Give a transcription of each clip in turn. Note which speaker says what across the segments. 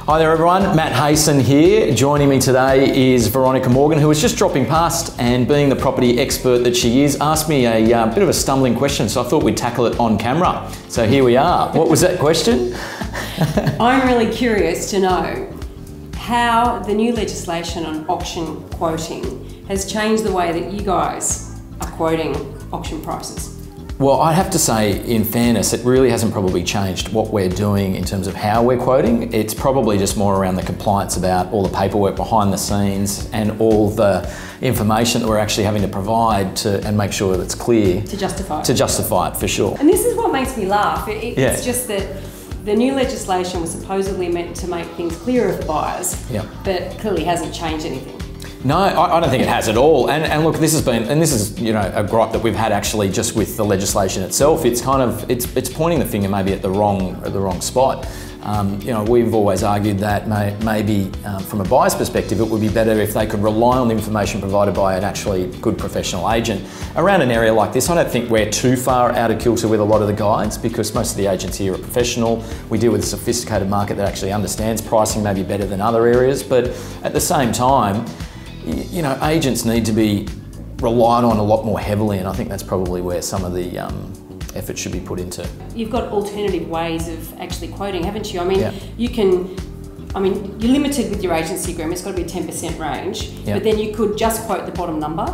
Speaker 1: Hi there everyone, Matt Hayson here. Joining me today is Veronica Morgan, who was just dropping past and, being the property expert that she is, asked me a bit of a stumbling question, so I thought we'd tackle it on camera. So here we are. What was that question?
Speaker 2: I'm really curious to know how the new legislation on auction quoting has changed the way that you guys are quoting auction prices.
Speaker 1: Well, I'd have to say, in fairness, it really hasn't probably changed what we're doing in terms of how we're quoting. It's probably just more around the compliance about all the paperwork behind the scenes and all the information that we're actually having to provide to and make sure that it's clear.
Speaker 2: To justify it.
Speaker 1: To justify it, for sure.
Speaker 2: And this is what makes me laugh. It's just that the new legislation was supposedly meant to make things clearer for buyers, but clearly hasn't changed anything.
Speaker 1: No, I don't think it has at all. And look, this is a gripe that we've had actually just with the legislation itself. It's kind of it's pointing the finger maybe at the wrong spot. We've always argued that maybe from a buyer's perspective, it would be better if they could rely on the information provided by an actually good professional agent around an area like this. I don't think we're too far out of kilter with a lot of the guides, because most of the agents here are professional. We deal with a sophisticated market that actually understands pricing maybe better than other areas, but at the same time, agents need to be relied on a lot more heavily, and I think that's probably where some of the effort should be put into.
Speaker 2: You've got alternative ways of actually quoting, haven't you? I mean, you're limited with your agency agreement. It's got to be a 10% range, but then you could just quote the bottom number,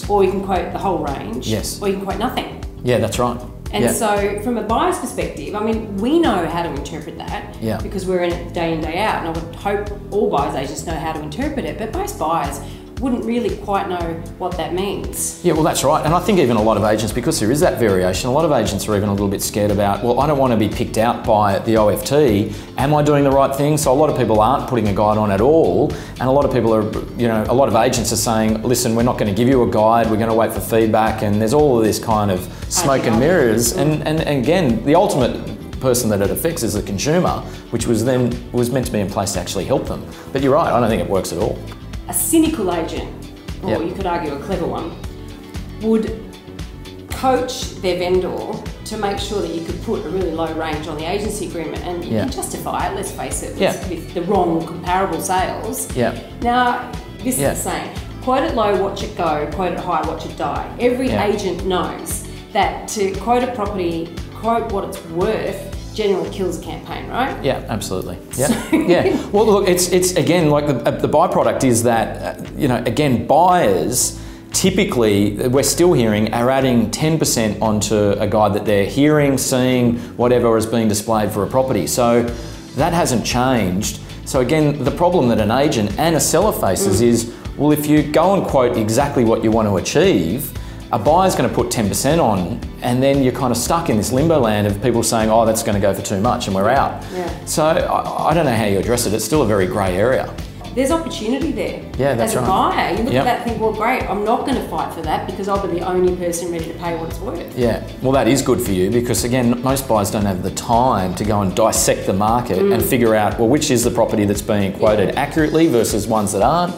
Speaker 2: or you can quote the whole range, or you can quote nothing.
Speaker 1: Yeah, that's right.
Speaker 2: And so from a buyer's perspective, I mean, we know how to interpret that because we're in it day in, day out, and I would hope all buyers agents know how to interpret it, but most buyers wouldn't really quite know what that means.
Speaker 1: Yeah, well, that's right. And I think even a lot of agents, because there is that variation, a lot of agents are even a little bit scared about, well, I don't want to be picked out by the OFT. Am I doing the right thing? So a lot of people aren't putting a guide on at all. And a lot of people are, a lot of agents are saying, listen, we're not going to give you a guide, we're going to wait for feedback. And there's all of this kind of smoke and mirrors. And again, the ultimate person that it affects is the consumer, which was meant to be in place to actually help them. But you're right, I don't think it works at all.
Speaker 2: A cynical agent, or you could argue a clever one, would coach their vendor to make sure that you could put a really low range on the agency agreement, and you can justify it, let's face it, with the wrong comparable sales. Now, this is the same. Quote it low, watch it go. Quote it high, watch it die. Every agent knows that to quote a property, quote what it's worth, generally kills a campaign, right?
Speaker 1: Yeah, absolutely. Yeah, Well, look, it's again, like the byproduct is that, again, buyers typically, we're still hearing, are adding 10% onto a guide that they're hearing, seeing, whatever is being displayed for a property. So that hasn't changed. So again, the problem that an agent and a seller faces is, well, if you go and quote exactly what you want to achieve, a buyer's going to put 10% on, and then you're kind of stuck in this limbo land of people saying, oh, that's going to go for too much, and we're out. So I don't know how you address it. It's still a very grey area.
Speaker 2: There's opportunity there.
Speaker 1: Yeah, that's right.
Speaker 2: As a buyer, you look at that and think, well, great, I'm not going to fight for that because I'll be the only person ready to pay what it's worth. Yeah,
Speaker 1: well, that is good for you because, again, most buyers don't have the time to go and dissect the market and figure out, well, which is the property that's being quoted accurately versus ones that aren't.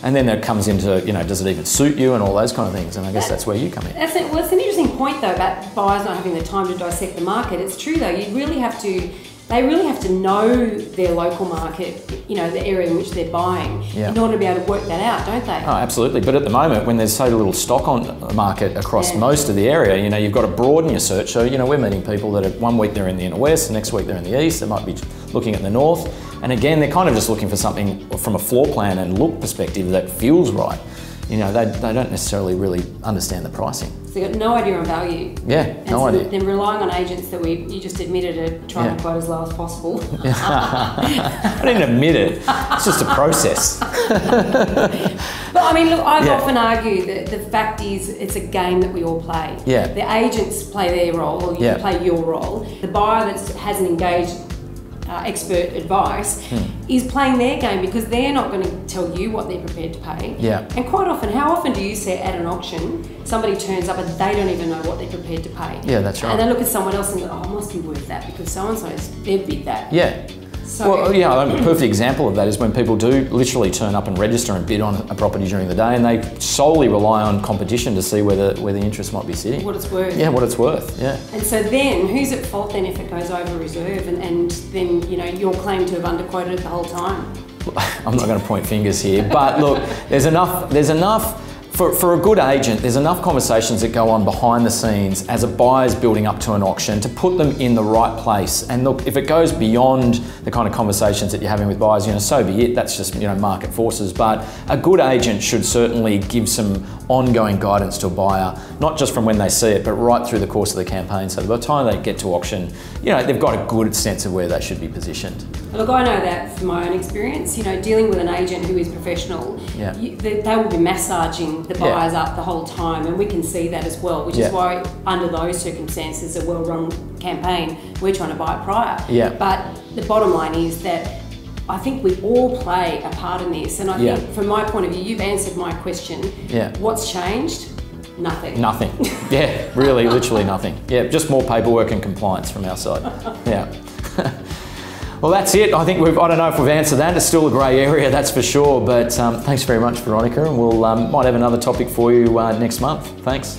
Speaker 1: And then that comes into, does it even suit you and all those kind of things, and I guess that's where you come in.
Speaker 2: Well, it's an interesting point though about buyers not having the time to dissect the market. It's true though, they really have to know their local market, the area in which they're buying, in order to be able to work that out, don't they?
Speaker 1: Oh, absolutely. But at the moment, when there's so little stock on the market across most of the area, you've got to broaden your search. So, we're meeting people that one week they're in the inner west, the next week they're in the east, they might be looking at the north. And again, they're kind of just looking for something from a floor plan and look perspective that feels right. They don't necessarily really understand the pricing.
Speaker 2: So they've got no idea on value.
Speaker 1: Yeah, no idea.
Speaker 2: They're relying on agents that you just admitted to trying to quote as low as possible.
Speaker 1: I didn't admit it. It's just a process.
Speaker 2: But I mean, look, I've often argued that the fact is it's a game that we all play. The agents play their role, or you play your role. The buyer that hasn't engaged expert advice is playing their game because they're not going to tell you what they're prepared to pay. And quite often, how often do you see at an auction somebody turns up and they don't even know what they're prepared to pay?
Speaker 1: Yeah, that's right.
Speaker 2: And they look at someone else and go, oh, it must be worth that because so-and-so's, they've bid that. So,
Speaker 1: well, yeah, a perfect example of that is when people do literally turn up and register and bid on a property during the day, and they solely rely on competition to see where the interest might be sitting.
Speaker 2: what it's worth.
Speaker 1: Yeah, what it's worth, yeah.
Speaker 2: And so then, who's at fault then if it goes over reserve and then, you know, you're claimed to have underquoted it the whole time?
Speaker 1: I'm not going to point fingers here, but look, there's enough, for a good agent, there's enough conversations that go on behind the scenes as a buyer's building up to an auction to put them in the right place. And look, if it goes beyond the kind of conversations that you're having with buyers, you know, so be it, that's just, you know, market forces. But a good agent should certainly give some ongoing guidance to a buyer, not just from when they see it, but right through the course of the campaign. So by the time they get to auction, you know, they've got a good sense of where they should be positioned.
Speaker 2: Look, I know that from my own experience, you know, dealing with an agent who is professional,
Speaker 1: Yeah.
Speaker 2: they will be massaging the buyers up the whole time, and we can see that as well, which is why under those circumstances, a well-run campaign, we're trying to buy it prior.
Speaker 1: Yeah.
Speaker 2: But the bottom line is that I think we all play a part in this, and I think from my point of view, you've answered my question.
Speaker 1: Yeah.
Speaker 2: What's changed? Nothing.
Speaker 1: Nothing. Yeah, really, literally nothing. Yeah, just more paperwork and compliance from our side. Yeah. Well, that's it. I think I don't know if we've answered that. It's still a grey area, that's for sure. But thanks very much, Veronica, and we'll might have another topic for you next month. Thanks.